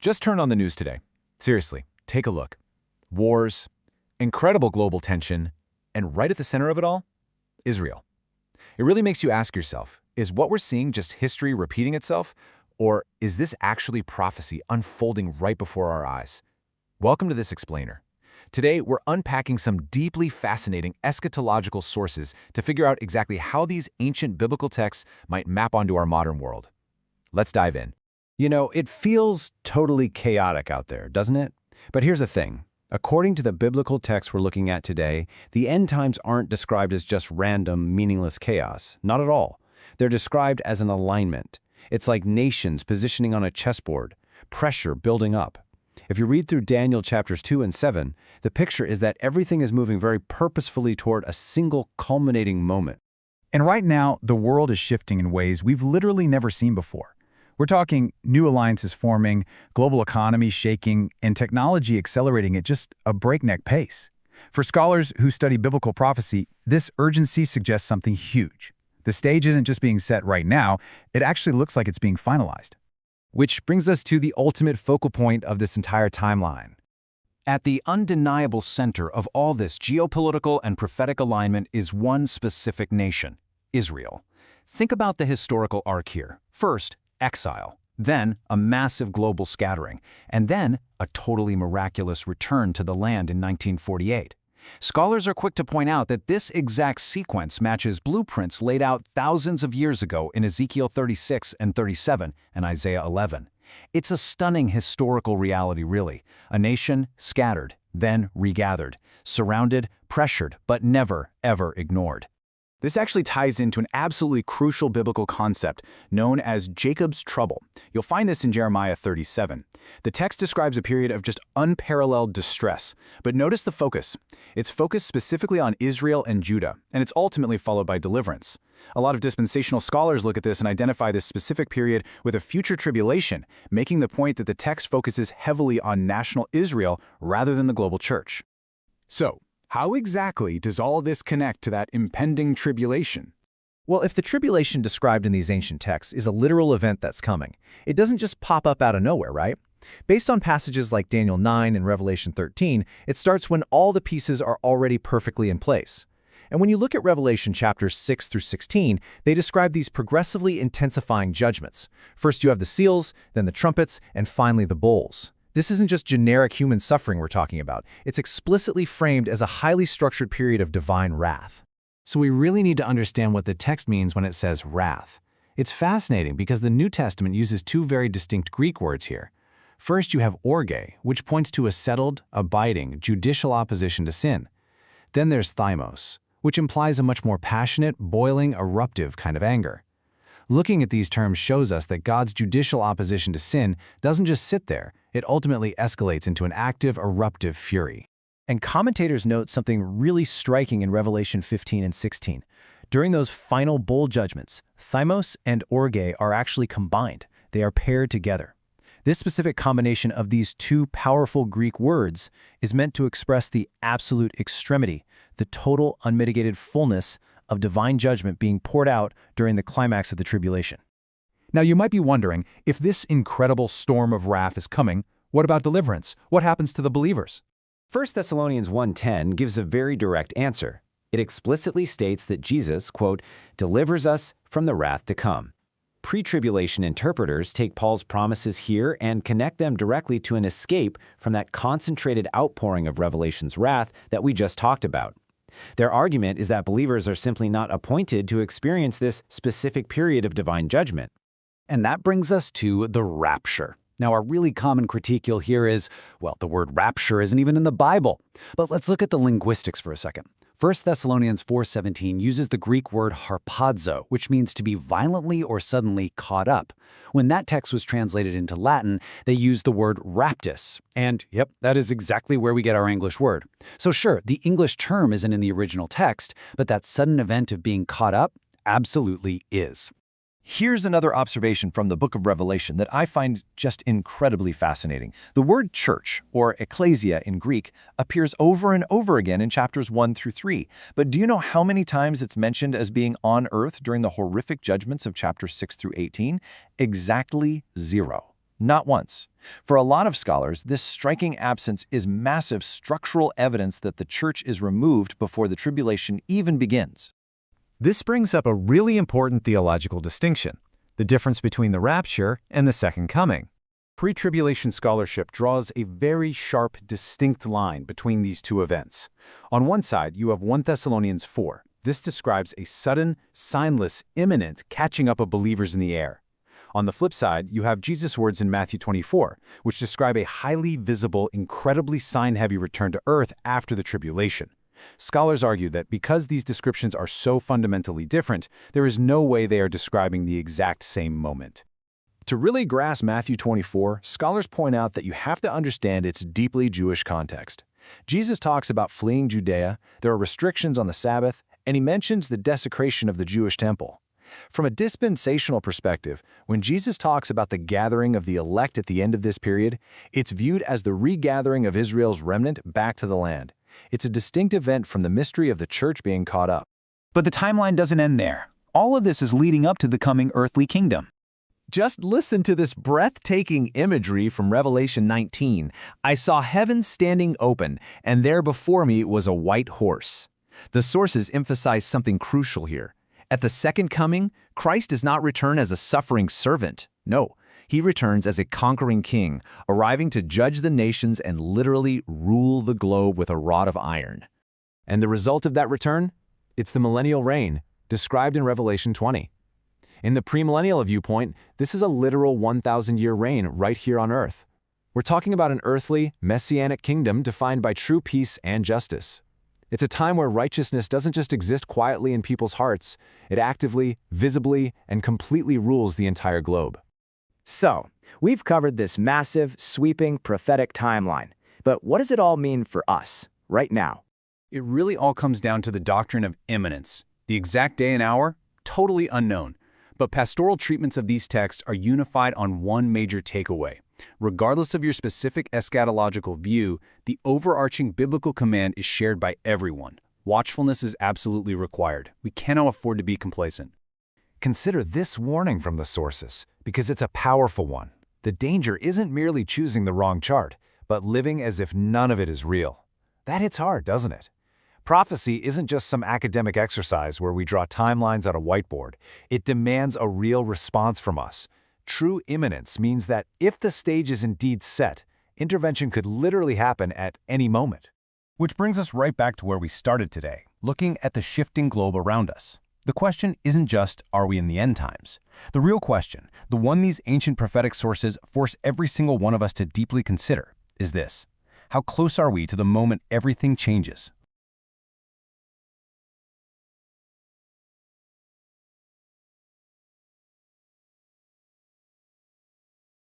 Just turn on the news today. Seriously, take a look. Wars, incredible global tension, and right at the center of it all, Israel. It really makes you ask yourself, is what we're seeing just history repeating itself, or is this actually prophecy unfolding right before our eyes? Welcome to This Explainer. Today, we're unpacking some deeply fascinating eschatological sources to figure out exactly how these ancient biblical texts might map onto our modern world. Let's dive in. You know, it feels totally chaotic out there, doesn't it? But here's the thing. According to the biblical text we're looking at today, the end times aren't described as just random, meaningless chaos. Not at all. They're described as an alignment. It's like nations positioning on a chessboard, pressure building up. If you read through Daniel chapters 2 and 7, the picture is that everything is moving very purposefully toward a single culminating moment. And right now, the world is shifting in ways we've literally never seen before. We're talking new alliances forming, global economy shaking, and technology accelerating at just a breakneck pace. For scholars who study biblical prophecy, this urgency suggests something huge. The stage isn't just being set right now, it actually looks like it's being finalized. Which brings us to the ultimate focal point of this entire timeline. At the undeniable center of all this geopolitical and prophetic alignment is one specific nation, Israel. Think about the historical arc here. First, exile, then a massive global scattering, and then a totally miraculous return to the land in 1948. Scholars are quick to point out that this exact sequence matches blueprints laid out thousands of years ago in Ezekiel 36 and 37 and Isaiah 11. It's a stunning historical reality, really. A nation scattered, then regathered, surrounded, pressured, but never, ever ignored. This actually ties into an absolutely crucial biblical concept known as Jacob's trouble. You'll find this in Jeremiah 37. The text describes a period of just unparalleled distress. But notice the focus. It's focused specifically on Israel and Judah, and it's ultimately followed by deliverance. A lot of dispensational scholars look at this and identify this specific period with a future tribulation, making the point that the text focuses heavily on national Israel rather than the global church. So, how exactly does all this connect to that impending tribulation? Well, if the tribulation described in these ancient texts is a literal event that's coming, it doesn't just pop up out of nowhere, right? Based on passages like Daniel 9 and Revelation 13, it starts when all the pieces are already perfectly in place. And when you look at Revelation chapters 6 through 16, they describe these progressively intensifying judgments. First you have the seals, then the trumpets, and finally the bowls. This isn't just generic human suffering we're talking about. It's explicitly framed as a highly structured period of divine wrath. So we really need to understand what the text means when it says wrath. It's fascinating because the New Testament uses two very distinct Greek words here. First, you have orge, which points to a settled, abiding, judicial opposition to sin. Then there's thymos, which implies a much more passionate, boiling, eruptive kind of anger. Looking at these terms shows us that God's judicial opposition to sin doesn't just sit there, it ultimately escalates into an active, eruptive fury. And commentators note something really striking in Revelation 15 and 16. During those final bowl judgments, thymos and orge are actually combined. They are paired together. This specific combination of these two powerful Greek words is meant to express the absolute extremity, the total unmitigated fullness of divine judgment being poured out during the climax of the tribulation. Now you might be wondering, if this incredible storm of wrath is coming, what about deliverance? What happens to the believers? 1 Thessalonians 1:10 gives a very direct answer. It explicitly states that Jesus, quote, delivers us from the wrath to come. Pre-tribulation interpreters take Paul's promises here and connect them directly to an escape from that concentrated outpouring of Revelation's wrath that we just talked about. Their argument is that believers are simply not appointed to experience this specific period of divine judgment. And that brings us to the rapture. Now, a really common critique you'll hear is, well, the word rapture isn't even in the Bible. But let's look at the linguistics for a second. 1 Thessalonians 4:17 uses the Greek word harpazo, which means to be violently or suddenly caught up. When that text was translated into Latin, they used the word raptus. And yep, that is exactly where we get our English word. So sure, the English term isn't in the original text, but that sudden event of being caught up absolutely is. Here's another observation from the book of Revelation that I find just incredibly fascinating. The word church, or ecclesia in Greek, appears over and over again in chapters 1 through 3. But do you know how many times it's mentioned as being on earth during the horrific judgments of chapters 6 through 18? Exactly 0. Not once. For a lot of scholars, this striking absence is massive structural evidence that the church is removed before the tribulation even begins. This brings up a really important theological distinction, the difference between the rapture and the second coming. Pre-tribulation scholarship draws a very sharp, distinct line between these two events. On one side, you have 1 Thessalonians 4. This describes a sudden, signless, imminent catching up of believers in the air. On the flip side, you have Jesus' words in Matthew 24, which describe a highly visible, incredibly sign-heavy return to earth after the tribulation. Scholars argue that because these descriptions are so fundamentally different, there is no way they are describing the exact same moment. To really grasp Matthew 24, scholars point out that you have to understand its deeply Jewish context. Jesus talks about fleeing Judea, there are restrictions on the Sabbath, and he mentions the desecration of the Jewish temple. From a dispensational perspective, when Jesus talks about the gathering of the elect at the end of this period, it's viewed as the regathering of Israel's remnant back to the land. It's a distinct event from the mystery of the church being caught up. But the timeline doesn't end there. All of this is leading up to the coming earthly kingdom. Just listen to this breathtaking imagery from Revelation 19. I saw heaven standing open, and there before me was a white horse. The sources emphasize something crucial here. At the second coming, Christ does not return as a suffering servant. No, he returns as a conquering king, arriving to judge the nations and literally rule the globe with a rod of iron. And the result of that return? It's the millennial reign, described in Revelation 20. In the premillennial viewpoint, this is a literal 1,000-year reign right here on earth. We're talking about an earthly, messianic kingdom defined by true peace and justice. It's a time where righteousness doesn't just exist quietly in people's hearts, it actively, visibly, and completely rules the entire globe. So, we've covered this massive, sweeping, prophetic timeline. But what does it all mean for us, right now? It really all comes down to the doctrine of imminence. The exact day and hour? Totally unknown. But pastoral treatments of these texts are unified on one major takeaway. Regardless of your specific eschatological view, the overarching biblical command is shared by everyone. Watchfulness is absolutely required. We cannot afford to be complacent. Consider this warning from the sources, because it's a powerful one. The danger isn't merely choosing the wrong chart, but living as if none of it is real. That hits hard, doesn't it? Prophecy isn't just some academic exercise where we draw timelines on a whiteboard. It demands a real response from us. True imminence means that if the stage is indeed set, intervention could literally happen at any moment. Which brings us right back to where we started today, looking at the shifting globe around us. The question isn't just, are we in the end times? The real question, the one these ancient prophetic sources force every single one of us to deeply consider, is this: how close are we to the moment everything changes,